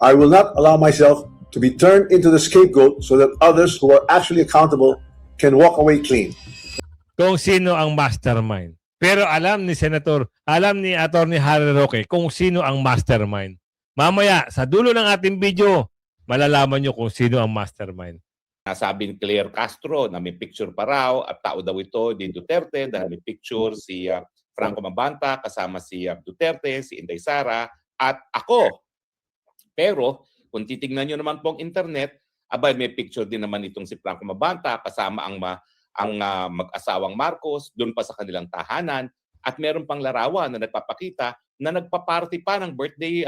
I will not allow myself to be turned into the scapegoat so that others who are actually accountable can walk away clean. Kung sino ang mastermind. Pero alam ni Attorney Harry Roque kung sino ang mastermind. Mamaya, sa dulo ng ating video, malalaman nyo kung sino ang mastermind. Nasabi ni Claire Castro na may picture pa raw at tao daw ito ni Duterte dahil may picture si Franco Mabanta kasama si Duterte, si Inday Sara at ako. Pero kung titingnan nyo naman pong internet, abay may picture din naman itong si Franco Mabanta kasama ang mag-asawang Marcos doon pa sa kanilang tahanan at meron pang larawan na nagpapakita na nagpa-party pa ng birthday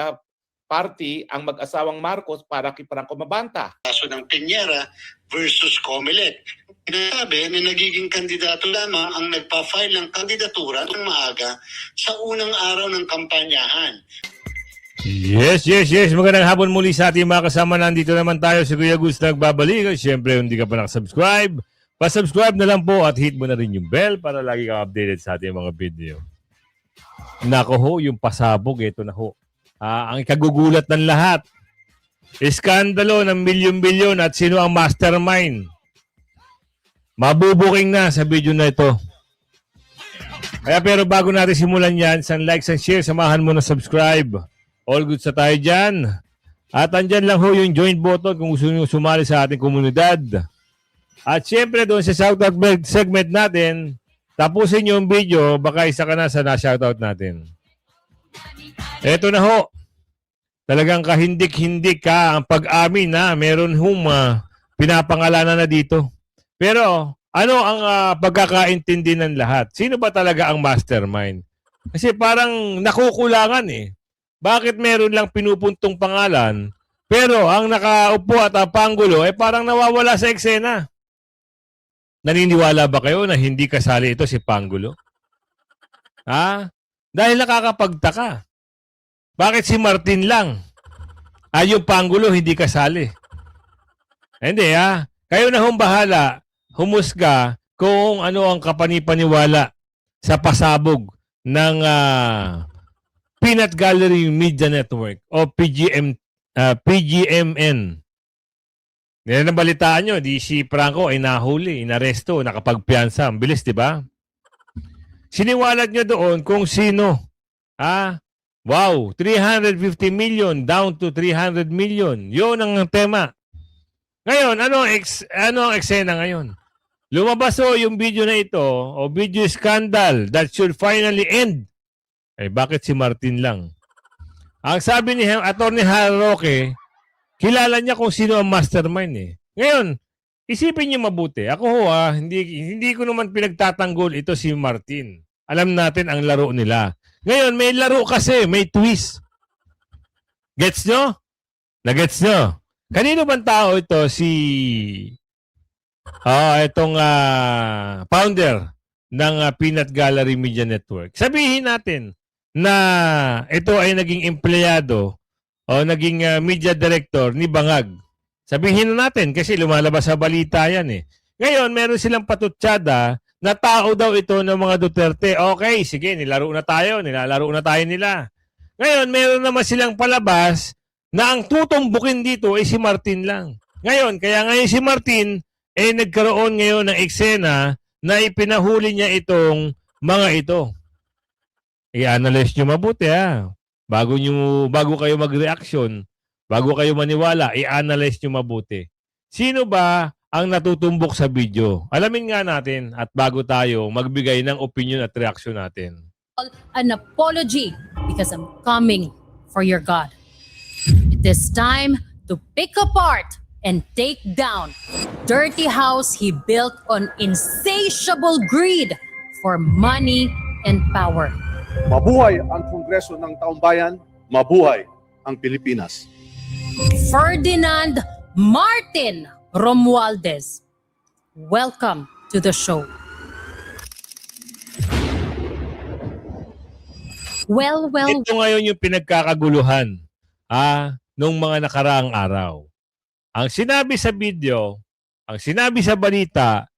party ang mag-asawang Marcos para kay Franco Mabanta. Kaso ng Piñera versus Comelec. Sinasabi na nagiging kandidato lamang ang nagpa-file ng kandidatura ng maaga sa unang araw ng kampanyahan. Yes. Magandang hapon muli sa ating mga kasama. Nandito naman tayo si Kuya Gus nagbabalik. Siyempre, hindi ka pa nakasubscribe, pa-subscribe na lang po at hit mo na rin yung bell para lagi kang updated sa ating mga video. Nako ho, yung pasabog, ito na ho. Ang ikagugulat ng lahat. Iskandalo ng milyon-milyon at sino ang mastermind. Mabubuking na sa video na ito. Kaya pero bago natin simulan yan, like and share, samahan mo na subscribe. All good sa tayo dyan. At andyan lang ho yung join button kung gusto nyo sumali sa ating komunidad. At syempre doon sa shoutout segment natin, tapusin yung video, baka isa ka na sa na-shoutout natin. Eto na ho. Talagang kahindik-hindik ka ang pag-amin na meron pinapangalanan na dito. Pero ano ang pagkakaintindi ng lahat? Sino ba talaga ang mastermind? Kasi parang nakukulangan eh. Bakit meron lang pinupuntong pangalan, pero ang nakaupo at panggulo ay parang nawawala sa eksena? Naniniwala ba kayo na hindi kasali ito si Pangulo? Dahil nakakapagtaka. Bakit si Martin lang? Yung Pangulo hindi kasali. Hindi Kayo na hong bahala, humusga kung ano ang kapanipaniwala sa pasabog ng Peanut Gallery Media Network o PGMN. Nabalitaan nyo, di si Franco ay nahuli, inaresto, nakapagpiansa. Ang bilis, di ba? Siniwalat nyo doon kung sino. Wow, 350 million down to 300 million. Yun ang tema. Ngayon, ano ang eksena ngayon? Lumabas yung video na ito o video scandal that should finally end. Bakit si Martin lang? Ang sabi ni Attorney Harry Roque, kilala niya kung sino ang mastermind Ngayon, isipin niyo mabuti. Ako hindi ko naman pinagtatanggol ito si Martin. Alam natin ang laro nila. Ngayon, may laro kasi, may twist. Gets nyo? Nagets nyo? Kanino bang tao ito itong founder ng Peanut Gallery Media Network? Sabihin natin na ito ay naging empleyado o naging media director ni Bangag. Sabihin na natin kasi lumalabas sa balita yan Ngayon, meron silang patutsada na tao daw ito ng mga Duterte. Okay, sige, nilalaro na tayo nila. Ngayon, meron naman silang palabas na ang tutumbukin dito ay si Martin lang. Ngayon, kaya ngayon si Martin nagkaroon ngayon ng eksena na ipinahuli niya itong mga ito. I-analyze nyo mabuti Bago kayo mag-reaction, bago kayo maniwala, i-analyze nyo mabuti. Sino ba ang natutumbok sa video? Alamin nga natin at bago tayo magbigay ng opinion at reaction natin. An apology because I'm coming for your God. It is time to pick apart and take down dirty house he built on insatiable greed for money and power. Mabuhay ang Kongreso ng Taumbayan, mabuhay ang Pilipinas. Ferdinand Martin Romualdez, welcome to the show. Well. Ito ngayon yung pinagkakaguluhan nung mga nakaraang araw. Ang sinabi sa video, ang sinabi sa balita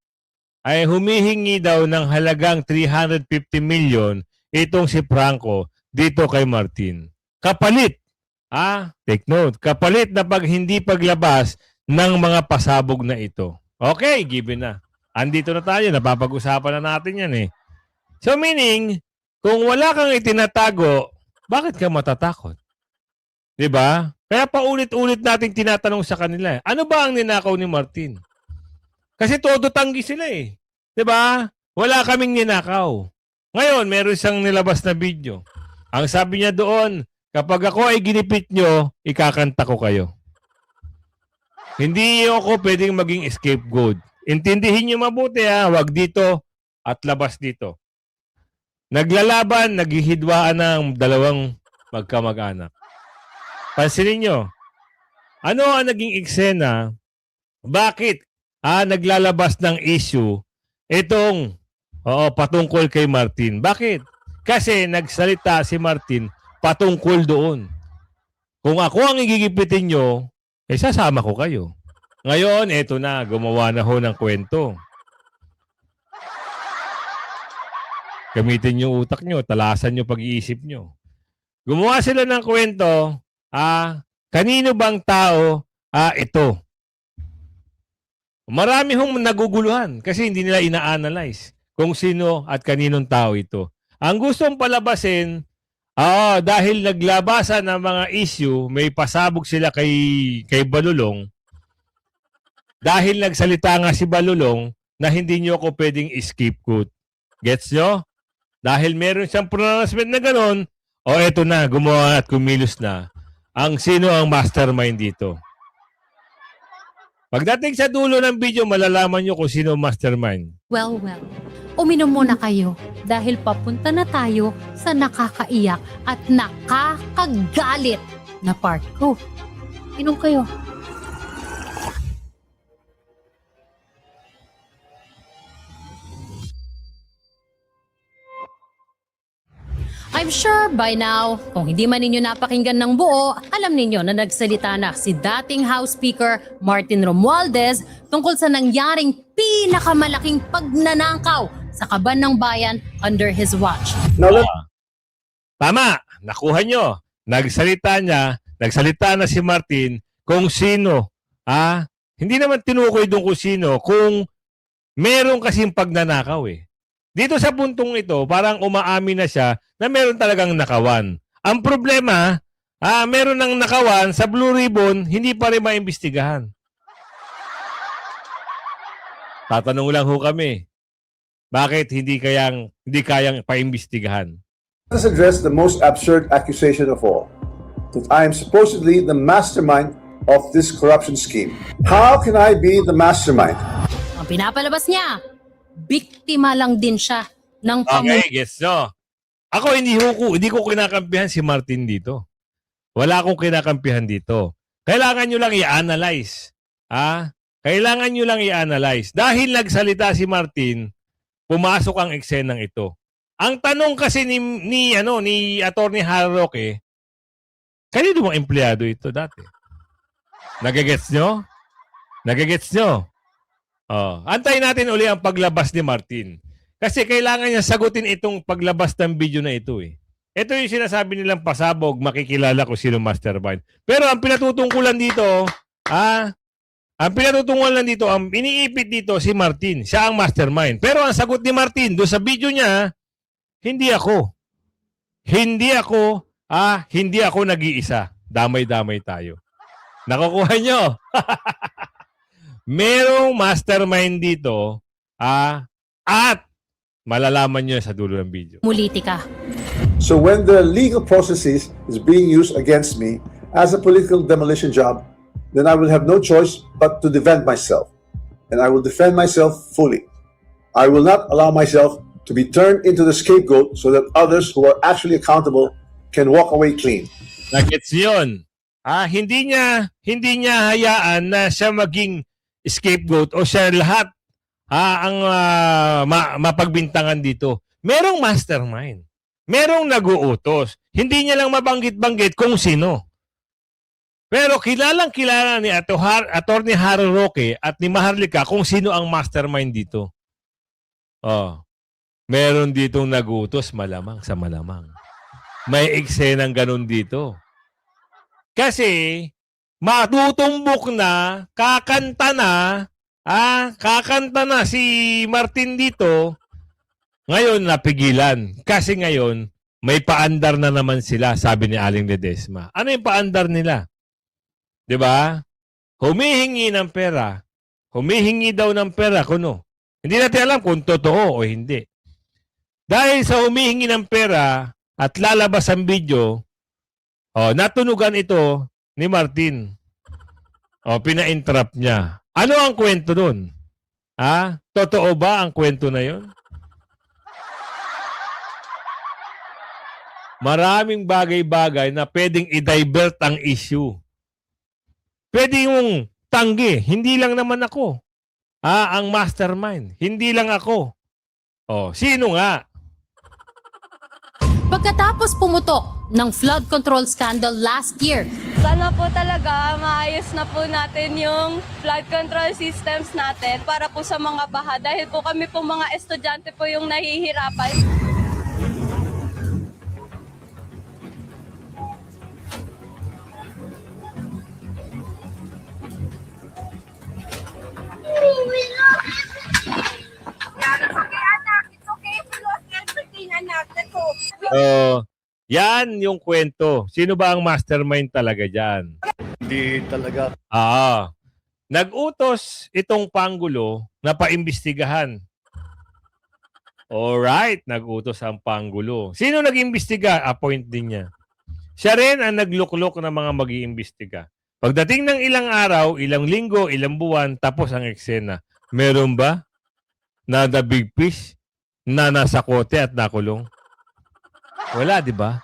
ay humihingi daw ng halagang 350 million itong si Franco dito kay Martin. Kapalit Take note. Kapalit na hindi paglabas ng mga pasabog na ito. Okay, given na. Andito na tayo, napapag-usapan na natin yan eh. So meaning, kung wala kang itinatago, bakit ka matatakot? 'Di ba? Kaya paulit-ulit nating tinatanong sa kanila, ano ba ang ninakaw ni Martin? Kasi todo tanggi sila eh. 'Di ba? Wala kaming ninakaw. Ngayon, meron siyang nilabas na video. Ang sabi niya doon, kapag ako ay ginipit nyo, ikakanta ko kayo. Hindi ako pwedeng maging scapegoat. Intindihin nyo mabuti wag dito at labas dito. Naglalaban, naghihidwaan ng dalawang magkamag-anak. Pansinin nyo, ano ang naging eksena? Bakit naglalabas ng issue itong patungkol kay Martin? Bakit? Kasi nagsalita si Martin patungkol doon. Kung ako ang igigipitin nyo, sasama ko kayo. Ngayon, eto na, gumawa na ho ng kwento. Gamitin yung utak nyo, talasan nyo pag-iisip nyo. Gumawa sila ng kwento, kanino bang tao ito? Marami hong naguguluhan kasi hindi nila ina-analyze kung sino at kaninong tao ito. Ang gustong palabasin, dahil naglabasan ng mga issue, may pasabog sila kay Balulong. Dahil nagsalita nga si Balulong na hindi nyo ako pwedeng scapegoat. Gets nyo? Dahil meron siyang pronouncement na gano'n, eto na, gumawa at kumilos na. Sino ang mastermind dito? Pagdating sa dulo ng video, malalaman nyo kung sino ang mastermind. Well, uminom muna kayo dahil papunta na tayo sa nakakaiyak at nakakagalit na part. Inom kayo. I'm sure by now, kung hindi man ninyo napakinggan ng buo, alam ninyo na nagsalita na si dating House Speaker Martin Romualdez tungkol sa nangyaring pinakamalaking pagnanakaw sa kaban ng bayan under his watch. Now, Tama, nakuha nyo. Nagsalita na si Martin kung sino. Hindi naman tinukoy doon kung sino, kung meron kasing pagnanakaw eh. Dito sa puntong ito, parang umaamin na siya na meron talagang nakawan. Ang problema, meron ng nakawan sa Blue Ribbon, hindi pa rin maimbestigahan. Tatanong lang ho kami, bakit hindi kayang paimbestigahan? let us address the most absurd accusation of all, that I am supposedly the mastermind of this corruption scheme. How can I be the mastermind? Ang pinapalabas niya, biktima lang din siya ng Okay, gets no? Ako hindi ko kinakampihan si Martin dito. Wala akong kinakampihan dito. Kailangan nyo lang i-analyze. Kailangan nyo lang i-analyze. Dahil nagsalita si Martin, pumasok ang eksenang ito. Ang tanong kasi ni Attorney Harroque, kanino bang empleyado ito dati? Nagagets nyo? Nagagets nyo? Antayin natin uli ang paglabas ni Martin. Kasi kailangan niya sagutin itong paglabas ng video na ito eh. Ito yung sinasabi nilang pasabog, makikilala ko sino mastermind. Pero ang pinatutungkulan dito, ang iniipit dito si Martin. Siya ang mastermind. Pero ang sagot ni Martin doon sa video niya, hindi ako. Hindi ako nag-iisa. Damay-damay tayo. Nakukuha nyo? Merong mastermind dito at malalaman nyo sa dulo ng video. politika. So when the legal processes is being used against me as a political demolition job, then I will have no choice but to defend myself. And I will defend myself fully. I will not allow myself to be turned into the scapegoat so that others who are actually accountable can walk away clean. Nagets yun. Hindi niya hayaan na siya maging scapegoat o siya lahat ang mapagbintangan dito. Merong mastermind. Merong nag-uutos. Hindi niya lang mabanggit-banggit kung sino. Pero kilalang-kilala ni Attorney Harroque at ni Maharlika kung sino ang mastermind dito. Meron ditong nag-uutos, malamang sa malamang. May eksenang ganun dito. Kasi matutumbok na, kakanta na si Martin dito. Ngayon napigilan. Kasi ngayon, may paandar na naman sila, sabi ni Aling Ledesma. Ano yung paandar nila? 'Di ba? Humihingi ng pera. Humihingi daw ng pera kuno. Hindi natin alam kung totoo o hindi. Dahil sa humihingi ng pera at lalabas ang video, natunugan ito ni Martin. Pina-interrupt niya. Ano ang kwento nun? Totoo ba ang kwento na yun? Maraming bagay-bagay na pwedeng i-divert ang issue. Pwede yung tanggi. Hindi lang naman ako. Ang mastermind. Hindi lang ako. Sino nga? Pagkatapos pumutok ng flood control scandal last year, Sana po talaga maayos na po natin yung flood control systems natin para po sa mga baha dahil po kami po mga estudyante po yung nahihirapan. Yan yung kwento. Sino ba ang mastermind talaga dyan? Hindi talaga. Nag-utos itong Pangulo na paimbestigahan. Alright, nag-utos ang Pangulo. Sino nag-imbestiga? Appoint din niya. Siya rin ang nagluklok ng mga mag-iimbestiga. Pagdating ng ilang araw, ilang linggo, ilang buwan, tapos ang eksena. Meron ba na the big fish na nasa kote at nakulong? Wala, di ba?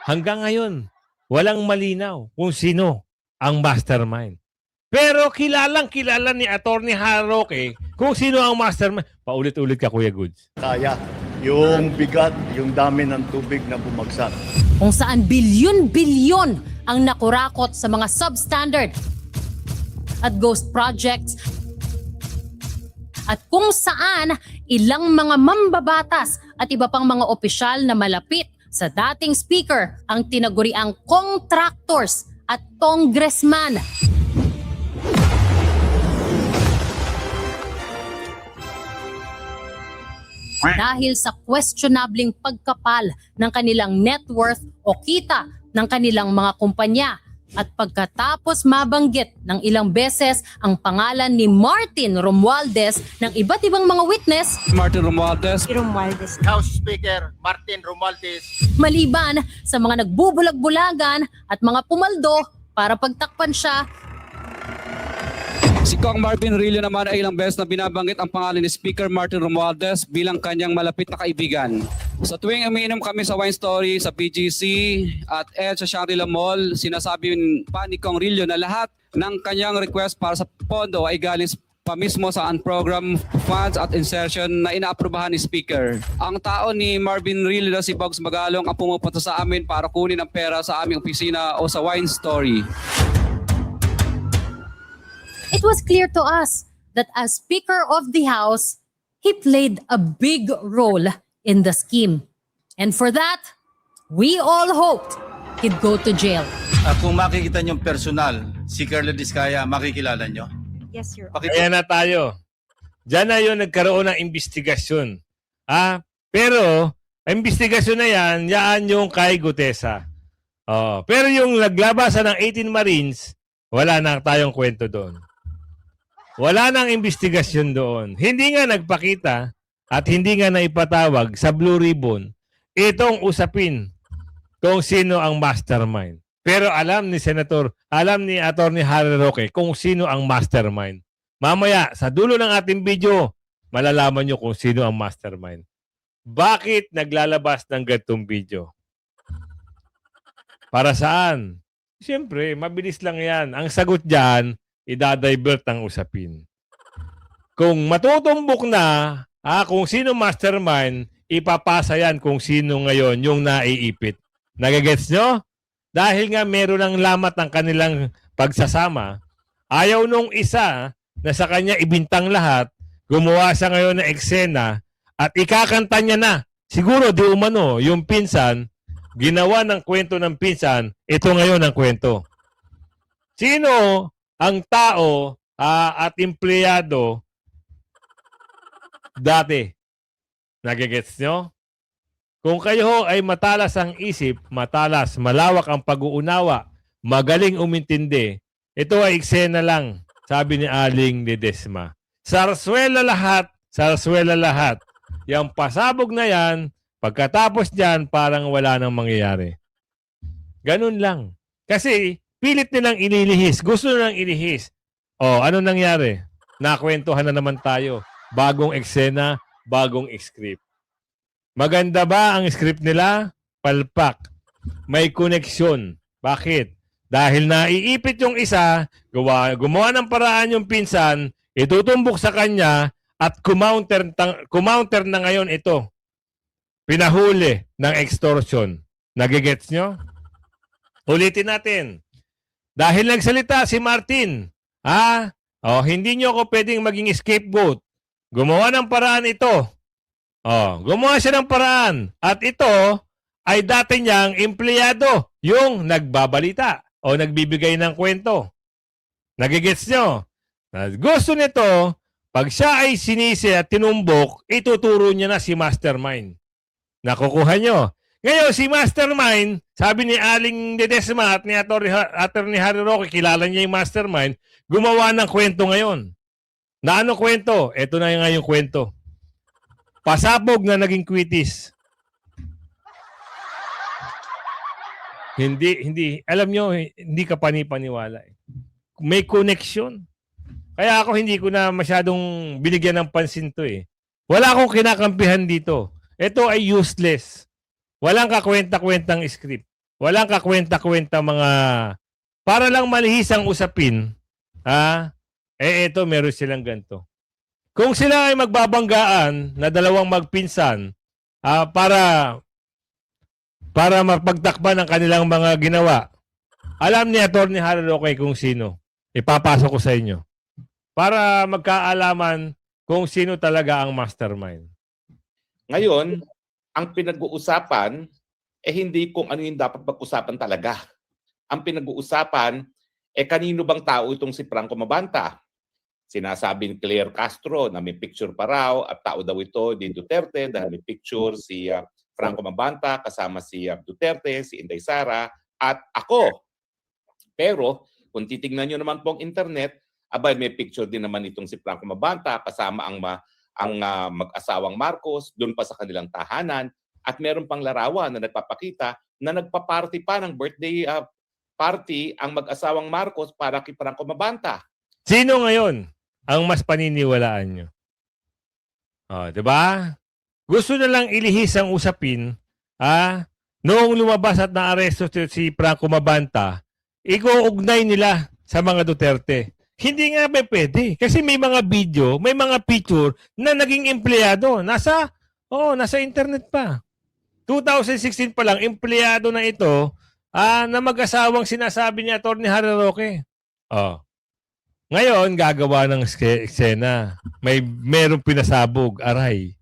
Hanggang ngayon, walang malinaw kung sino ang mastermind. Pero kilalang kilala ni Atty. Harroque kung sino ang mastermind. Paulit-ulit ka, Kuya Goods. Kaya yung bigat, yung dami ng tubig na bumagsak. kung saan bilyon-bilyon ang nakurakot sa mga substandard at ghost projects at kung saan ilang mga mambabatas at iba pang mga opisyal na malapit sa dating speaker ang tinaguriang contractors at congressman. Dahil sa questionabling pagkapal ng kanilang net worth o kita ng kanilang mga kumpanya at pagkatapos mabanggit ng ilang beses ang pangalan ni Martin Romualdez ng iba't ibang mga witness, Martin Romualdez. House Speaker Martin Romualdez. maliban sa mga nagbubulag-bulagan at mga pumaldo para pagtakpan siya, Si Kong Marvin Rillo naman ay ilang beses na binabanggit ang pangalan ni Speaker Martin Romualdez bilang kanyang malapit na kaibigan. Sa tuwing umiinom kami sa Wine Story, sa PGC at sa Shangri-La Mall, sinasabi pa ni Kong Rillo na lahat ng kanyang request para sa pondo ay galing pa mismo sa unprogrammed funds at insertion na inaaprubahan ni Speaker. Ang tao ni Marvin Rillo na si Bogs Magalong ang pumupunta sa amin para kunin ang pera sa aming opisina o sa Wine Story. it was clear to us that as Speaker of the House, he played a big role in the scheme. And for that, we all hoped he'd go to jail. Kung makikita niyong personal, si Carla Diskaya, makikilala niyo? Yes, Your Ayan na tayo. Diyan na yun nagkaroon ng investigasyon. Pero, ang investigasyon na yan yung kay Gutesa. Pero yung naglabasan ng 18 Marines, wala na tayong kwento doon. Wala nang investigasyon doon. Hindi nga nagpakita at hindi nga naipatawag sa Blue Ribbon itong usapin kung sino ang mastermind. Pero alam ni Atty. Harroque kung sino ang mastermind. Mamaya, sa dulo ng ating video, malalaman nyo kung sino ang mastermind. Bakit naglalabas ng ganitong video? Para saan? Siyempre, mabilis lang yan. Ang sagot dyan, idadivert ang usapin. Kung matutumbok na, kung sino mastermind, ipapasa yan kung sino ngayon yung naiipit. Nagagets nyo? Dahil nga meron ng lamat ang kanilang pagsasama, ayaw nung isa na sa kanya ibintang lahat, gumawa siya ngayon ng eksena at ikakanta niya na. Siguro di umano yung pinsan ginawa ng kwento ng pinsan, ito ngayon ang kwento. Sino ang tao at empleyado dati? Nagigets nyo? Kung kayo ay matalas ang isip, matalas, malawak ang pag-uunawa, magaling umintindi, ito ay eksena lang, sabi ni Aling Ledesma. Sarswela lahat, sarswela lahat. Yang pasabog na yan, pagkatapos dyan, parang wala nang mangyayari. Ganun lang. Kasi pilit nilang inilihis, gusto nilang ilihis. O, ano nangyari? Nakwentuhan na naman tayo. Bagong eksena, bagong script. Maganda ba ang script nila? Palpak. May koneksyon. Bakit? Dahil naiipit yung isa, gumawa ng paraan yung pinsan, itutumbok sa kanya, at kumounter na ngayon ito. Pinahuli ng extortion. Nagigets nyo? Ulitin natin. Dahil nagsalita si Martin, hindi nyo ako pwedeng maging scapegoat. Gumawa ng paraan ito. Gumawa siya ng paraan. At ito ay dati niyang empleyado, yung nagbabalita o nagbibigay ng kwento. Nagigets nyo? Gusto nito, pag siya ay sinisi at tinumbok, ituturo niya na si Mastermind. Nakukuha nyo. Ngayon, si Mastermind, sabi ni Aling Ledesma at ni Attorney Harry Roque, kilala niya yung Mastermind, gumawa ng kwento ngayon. Na ano kwento? Ito na nga yung kwento. Pasabog na naging kwitis. Hindi. Alam nyo, hindi ka panipaniwala. May connection. Kaya ako hindi ko na masyadong binigyan ng pansin to eh. Wala akong kinakampihan dito. Ito ay useless. Walang kakwenta-kwentang script. Walang kakwenta-kwenta mga para lang malihis ang usapin. Ito meron silang ganito. Kung sila ay magbabanggaan na dalawang magpinsan para mapagtakpan ang kanilang mga ginawa, alam ni Attorney Harry Roque kung sino. Ipapasok ko sa inyo. Para magkaalaman kung sino talaga ang mastermind. Ngayon, ang pinag-uusapan hindi kung ano yung dapat pag-usapan talaga. Ang pinag-uusapan kanino bang tao itong si Franco Mabanta? Sinasabi ni Claire Castro na may picture pa raw at tao daw ito ni Duterte dahil may picture si Franco Mabanta kasama si Duterte, si Inday Sara at ako. Pero kung titignan nyo naman pong internet, may picture din naman itong si Franco Mabanta kasama ang mag-asawang Marcos doon pa sa kanilang tahanan at meron pang larawan na nagpapakita na nagpa-party pa ng birthday party ang mag-asawang Marcos para kay Franco Mabanta. Sino ngayon ang mas paniniwalaan nyo? Diba? Gusto na lang ilihis ang usapin, noong lumabas at naaresto si Franco Mabanta, ikuugnay nila sa mga Duterte. Hindi nga pwede. Kasi may mga video, may mga picture na naging empleyado. Nasa internet pa. 2016 pa lang, empleyado na ito na mag-asawang sinasabi ni Attorney Harry Roque. Ngayon, gagawa ng eksena. Merong pinasabog, aray.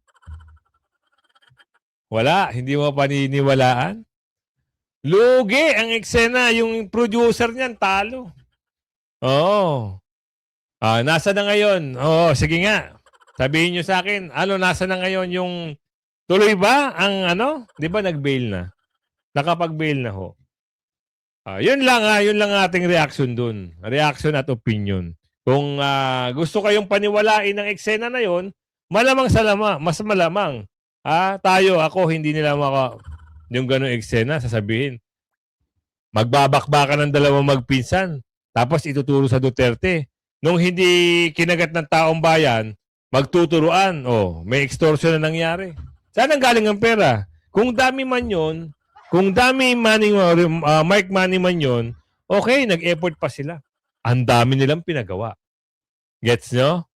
Wala, hindi mo paniniwalaan. Lugi ang eksena, yung producer niyan, talo. Nasa na ngayon? Sige nga. Sabihin nyo sa akin, nasa na ngayon yung tuloy ba ang di ba nag-bail na? Nakapag-bail na ho. Yun lang ating reaction dun. Reaction at opinion. Kung gusto kayong paniwalain ng eksena na yon, mas malamang. Ako, hindi nila yung ganong eksena, sasabihin. Magbabakbakan ng dalawang magpinsan, tapos ituturo sa Duterte. Nung hindi kinagat ng taong bayan, magtuturuan. May extortion na nangyari. Saan ang galing ang pera? Kung dami man yun, kung dami Mark money man yun, okay, nag-effort pa sila. Ang dami nilang pinagawa. Gets nyo?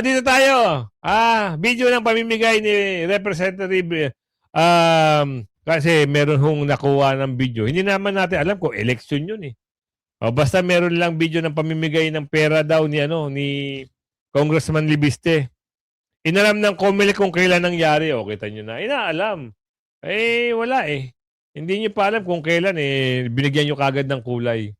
Dito tayo. Video ng pamimigay ni Representative kasi meron hong nakuha ng video. Hindi naman natin alam kung election yun eh. Basta meron lang video ng pamimigay ng pera daw ni Congressman Libiste. Inalam ng COMELEC kung kailan nangyari. Kita nyo na. Inaalam. Eh, wala eh. Hindi nyo pa alam kung kailan eh, binigyan nyo kagad ng kulay.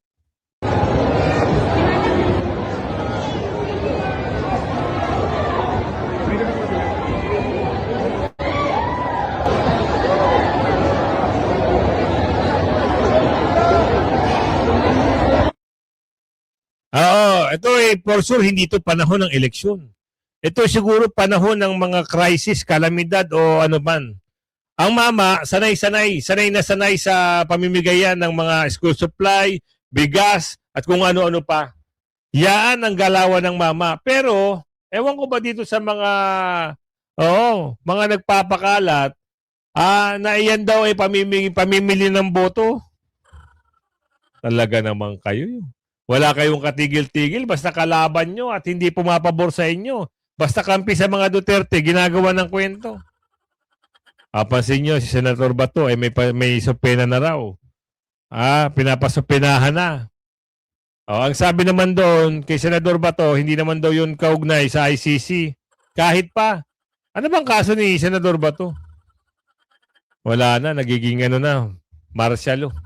Oo, ito eh, for sure, hindi ito panahon ng eleksyon. Ito siguro panahon ng mga crisis, kalamidad o ano man. Ang mama, sanay na sanay sa pamimigayan ng mga school supply, bigas, at kung ano-ano pa. Yan ang galawan ng mama. Pero, ewan ko ba dito sa mga, mga nagpapakalat, na iyan daw ay pamimili ng boto. Talaga naman kayo. Wala kayong katigil-tigil, basta kalaban nyo at hindi pumapabor sa inyo. Basta kampi sa mga Duterte, ginagawa ng kwento. Papansin nyo, si Senator Bato, may supena na raw. Pinapasupenahan na. Ang sabi naman doon, kay Senador Bato, hindi naman daw yun kaugnay sa ICC. Kahit pa. Ano bang kaso ni Senador Bato? Wala na, nagiging martialo.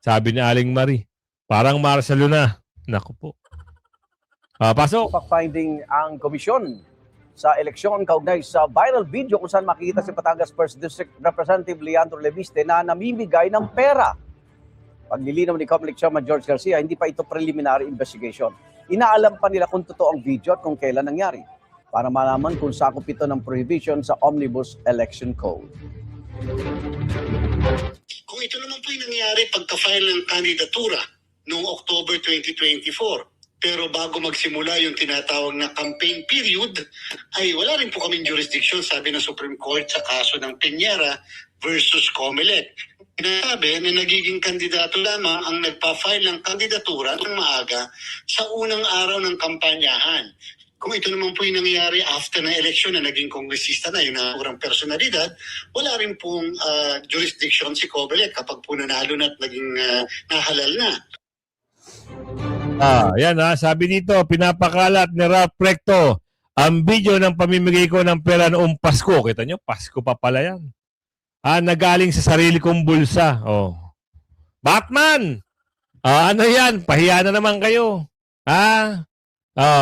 Sabi ni Aling Marie, parang martialo na. Naku po. Pasok. Fact-finding ang komisyon sa eleksyon kaugnay sa viral video kung saan makikita si Batangas 1st District Representative Leandro Leviste na namimigay ng pera. Paglilinaw ni Comelec Chairman George Garcia, hindi pa ito preliminary investigation. Inaalam pa nila kung totoo ang video at kung kailan nangyari para malaman kung sakop ito ng prohibition sa Omnibus Election Code. Kung ito naman po yung nangyari pagka-file ng kandidatura noong October 2024, pero bago magsimula yung tinatawag na campaign period, ay wala rin po kaming jurisdiction, sabi ng Supreme Court sa kaso ng Piñera versus Comelec. Sinasabi na nagiging kandidato lamang ang nagpa-file ng kandidatura ng maaga sa unang araw ng kampanyahan. Kung ito naman po yung nangyayari after na eleksyon na naging kongresista na, yung naturang personalidad, wala rin pong jurisdiction si Comelec kapag po nanalo na at naging nahalal na. Yan sabi dito, pinapakalat ni Ralph Recto ang video ng pamimigay ko ng pera noong Pasko. Kita nyo, Pasko pa pala yan. Nagaling sa sarili kong bulsa. Batman! Ano yan? Pahiya na naman kayo.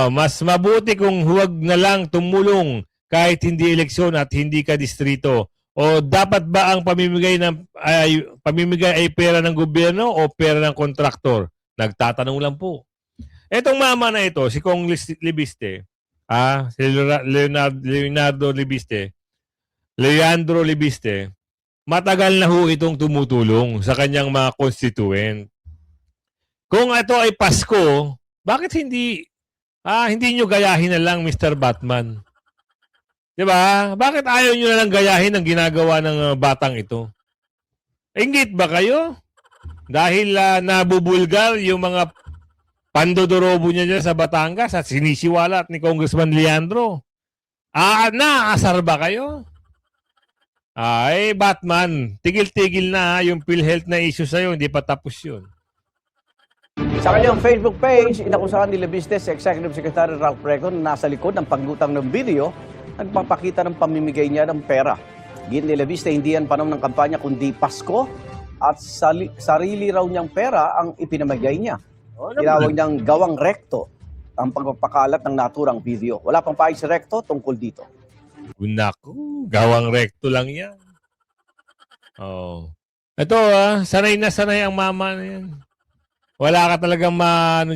Mas mabuti kung huwag na lang tumulong kahit hindi eleksyon at hindi ka distrito. O dapat ba ang pamimigay ay pera ng gobyerno o pera ng kontraktor? Nagtatanong lang po. Etong mama na ito, si Kong Libiste, si Leandro Libiste, matagal na ho itong tumutulong sa kanyang mga constituent. Kung ito ay Pasko, bakit hindi nyo gayahin na lang, Mr. Batman? Diba? Bakit ayaw nyo na lang gayahin ang ginagawa ng batang ito? Inggit ba kayo? Dahil nabubulgar yung mga pandodorobo niya dyan sa Batangas at sinisiwalat ni Congressman Leandro. Naasar ba kayo? Batman, tigil-tigil na yung PhilHealth na issue sa'yo, hindi pa tapos yun. Sa kanyang Facebook page, inakusahan ni Leviste si Executive Secretary Ralph Recto na nasa likod ng paglutang ng video, nagpapakita ng pamimigay niya ng pera. Gin ni Leviste, hindi yan panahon ng kampanya kundi Pasko at sarili raw niyang pera ang ipinamigay niya. Tinawag niyang gawang Recto ang pagpapakalat ng naturang video. Wala pang pahay si Recto tungkol dito. Naku, gawang Recto lang yan. Ito sanay na sanay ang mama na yan. Wala ka talagang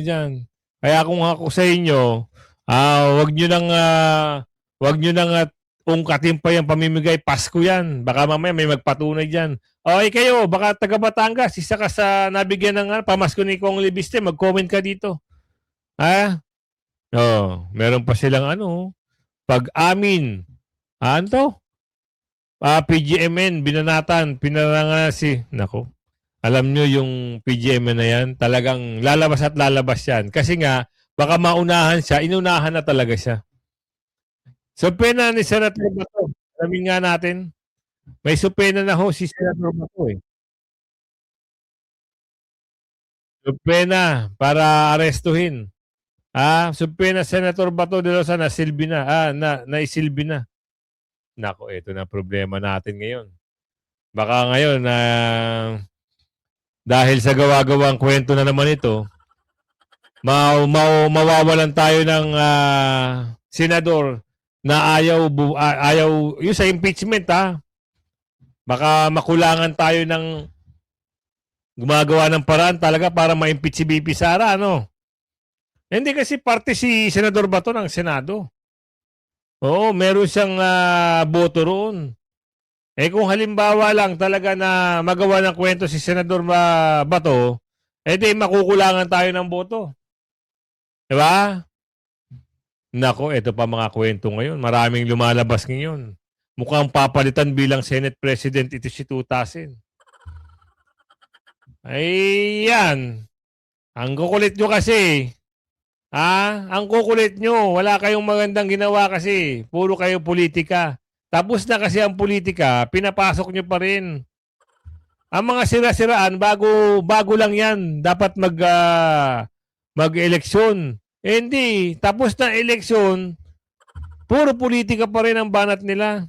dyan. Kaya kung ako sa inyo, wag nyo nang ungkatin pa yung pamimigay. Pasko yan. Baka mamaya may magpatunay dyan. Kayo, baka taga Batangas, isa ka sa nabigyan ng pamasko ni Kong Libiste, mag-comment ka dito. Meron pa silang pag-amin. PGMN, binanatan, nako. Alam nyo yung PGMN na yan, talagang lalabas at lalabas yan. Kasi nga, baka maunahan siya, inunahan na talaga siya. Supena ni Senator Bato. Alamin nga natin. May supena na ho si Senator Bato Supena para arestuhin. Supena Senator Bato de Rosa naisilbi na. Nako, ito na problema natin ngayon. Baka ngayon na dahil sa gawa-gawang kwento na naman ito, mawawalan tayo ng senador na ayaw yung sa impeachment baka makulangan tayo ng gumagawa ng paraan talaga para ma-impeach si BP Sara, ano? Hindi kasi parte si Senador Bato ng Senado. Oo, meron siyang boto roon. Eh kung halimbawa lang talaga na magawa ng kwento si Senador Bato, eh di makukulangan tayo ng boto. Diba? Nako, ito pa mga kwento ngayon. Maraming lumalabas ngayon. Mukhang papalitan bilang Senate President ito si 2000. Ay, yan. Ang kukulit nyo kasi. Ang kukulit nyo. Wala kayong magandang ginawa kasi. Puro kayo politika. Tapos na kasi ang politika, pinapasok nyo pa rin. Ang mga sira-siraan, bago lang yan. Dapat mag-eleksyon. Eh, hindi. Tapos na eleksyon, puro politika pa rin ang banat nila.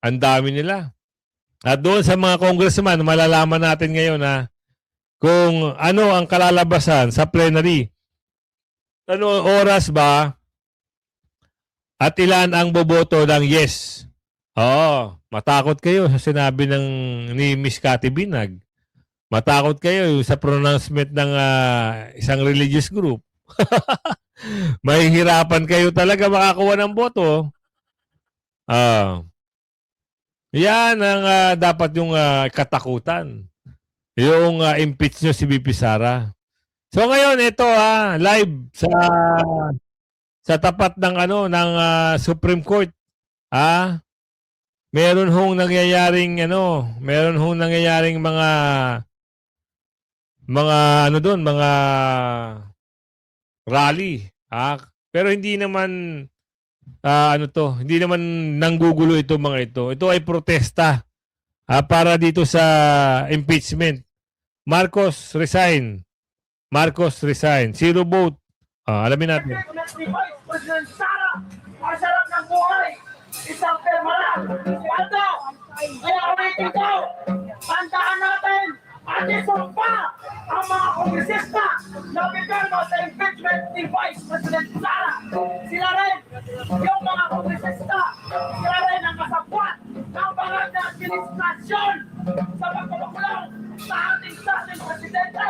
Ang dami nila. At doon sa mga congressman, malalaman natin ngayon kung ano ang kalalabasan sa plenary. Ano oras ba at ilan ang boboto ng yes? Oo, matakot kayo sa sinabi ni Miss Cathy Binag. Matakot kayo sa pronouncement ng isang religious group. Mahihirapan kayo talaga makakuha ng boto. Yan ang dapat yung katakutan. Yung impeach nyo si BP Sara. So ngayon ito live sa tapat ng ng Supreme Court. Meron hong nangyayaring mga rally. Pero hindi naman hindi naman nanggugulo ito mga ito. Ito ay protesta para dito sa impeachment. Marcos resign. Zero vote. Alamin natin. President Sara, masarap ng buhay. Isang permana. Ito, kaya ulitin ko, tandaan natin, at isumpa ang mga kongresista na bipirma sa impeachment ni Vice President Sara. Sila rin, yung mga kongresista, sila rin ang kasabwat ng bangal na administrasyon sa pagpapakulong sa ating presidente.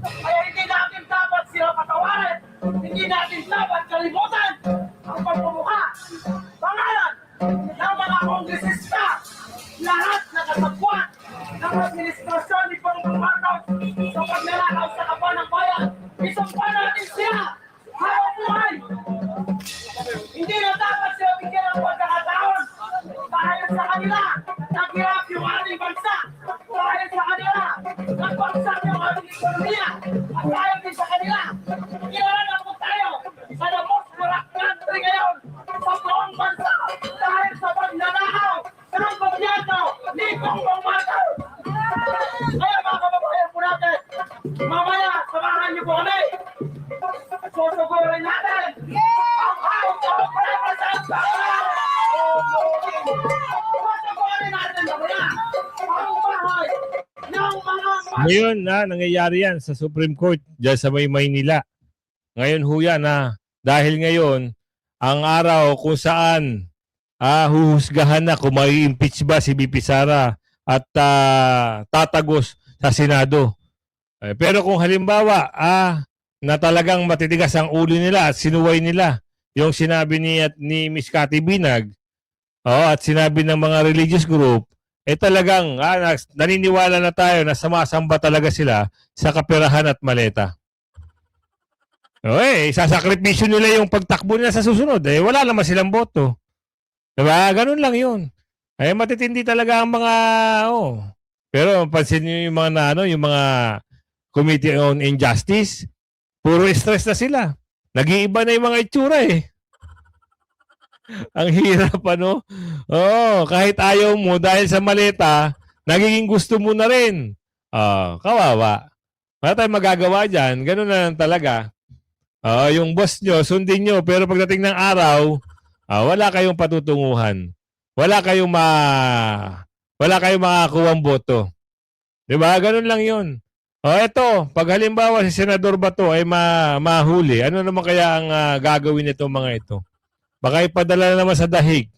Kaya hindi natin dapat sila patawarin, hindi natin dapat kalimutan ang pagpumuka, pangalan ng mga kongresista, lahat na kasabwat ng administrasyon ni Pangulong Marcos sa pagnanakaw sa kapan ng bayan. Isumpa natin sila! Habang buhay! Hindi na dapat sila bigyan ng pagkakataon dahil sa kanila naghirap yung ating bansa. Dahil sa kanila nagbagsak yung ating ekonomiya. At dahil din sa kanila kilala na po tayo sa the most corrupt country ngayon sa buong bansa dahil sa pagnanakaw ng gobyerno ni Bongbong Marcos. Kaya mga kababayan po natin, mamaya samahan niyo po kami. Susugurin natin ang House of Representatives. Susugurin natin mamaya ang bahay ng mga Ngayon nangyayari yan sa Supreme Court dyan sa Maynila. Ngayon ho yan dahil ngayon ang araw kung saan huhusgahan na kung may impeach ba si BP Sara at tatagos sa Senado. Pero kung halimbawa na talagang matitigas ang ulo nila at sinuway nila yung sinabi ni Miss Cathy Binag at sinabi ng mga religious group, talagang naniniwala na tayo na sumasamba talaga sila sa kaperahan at maleta. Sasakripisyo nila yung pagtakbo nila sa susunod. Wala naman silang boto. Diba? Ganun lang yun. Matitindi talaga ang mga Pero pansin niyo yung mga yung mga Committee on Injustice, puro stress na sila. Nag-iiba na yung mga itsura Ang hirap kahit ayaw mo dahil sa maleta, nagiging gusto mo na rin. Kawawa. Wala tayong magagawa dyan. Ganun na lang talaga. Yung boss nyo, sundin nyo. Pero pagdating ng araw, wala kayong patutunguhan. Wala kayong wala kayong makakuha boto. Diba? Ganun lang yun. O eto, pag halimbawa si Senador Bato ay mahuli, ano naman kaya ang gagawin nito mga ito? Baka ipadala na naman sa dahig.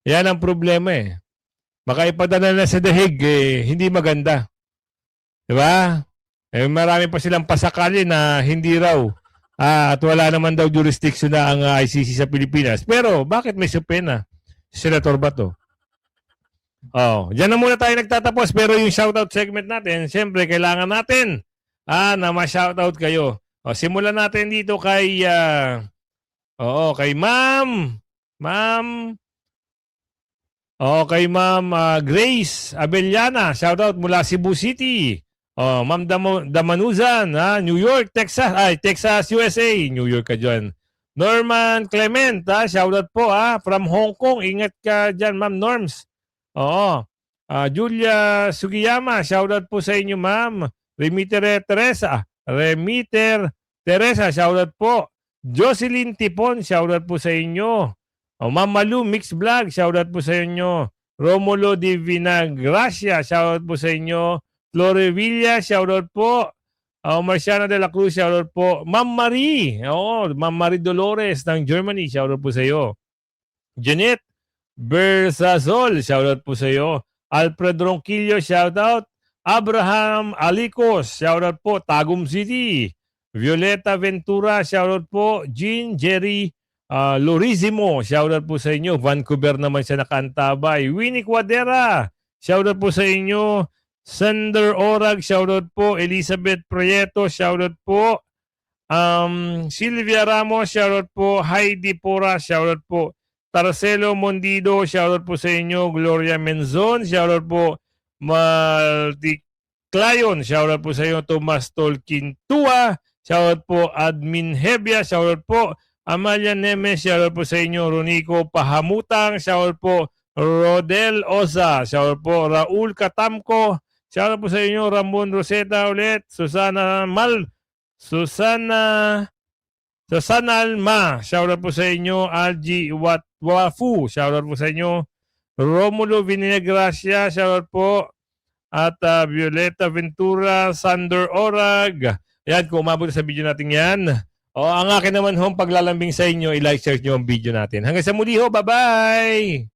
Yan ang problema eh. Baka ipadala na sa dahig, hindi maganda. Diba? Marami pa silang pasakali na hindi raw at wala naman daw jurisdiction na ang ICC sa Pilipinas. Pero bakit may supena? Senator Bato. Diyan na muna tayo nagtatapos. Pero yung shoutout segment natin, siyempre kailangan natin na ma-shoutout kayo. Simulan natin dito kay kay Ma'am kay Ma'am Grace Abellana. Shoutout mula Cebu City. Ma'am Damanuzan, New York, Texas, USA. New York ka dyan. Norman Clement, shoutout po from Hong Kong. Ingat ka dyan, Ma'am Norms. Julia Sugiyama, shoutout po sa inyo, Ma'am. Remiter Teresa, shoutout po. Jocelyn Tipon, shoutout po sa inyo. Ma'am Malu Mix Vlog, shoutout po sa inyo. Romulo Divinagracia, shoutout po sa inyo. Florevilla, shoutout po. Marciana de la Cruz, shoutout po. Ma'am Marie, Ma'am Marie Dolores ng Germany, shoutout po sa iyo. Janet Bersazol, shoutout po sa iyo. Alfred Ronquillo, shoutout. Abraham Alicos, shoutout po. Tagum City. Violeta Ventura, shoutout po. Jean Jerry Lorizimo, shoutout po sa inyo. Vancouver naman siya nakaantabay. Winnie Cuadera, shoutout po sa inyo. Sander Orag, shoutout po. Elizabeth Prieto, shoutout po. Silvia Ramos, shoutout po. Heidi Pora, shoutout po. Tarcelo Mondido, shoutout po sa inyo. Gloria Menzon, shoutout po. Malticlayon, shoutout po sa inyo. Tomas Tolkintua, shoutout po. Admin Hebia, shoutout po. Amalia Nemes, shoutout po sa inyo. Ronico Pahamutang, shoutout po. Rodel Oza, shoutout po. Raul Katamko, shoutout po sa inyo. Ramon Roseta ulit. Susana Alma, shoutout po sa inyo. Algie Wafu, shoutout po sa inyo. Romulo Vinegracia, shoutout po. At Violeta Ventura, Sander Orag. Ayan, kung umabot sa video natin yan. Ang akin naman paglalambing sa inyo, i-like, share nyo ang video natin. Hanggang sa muli bye-bye!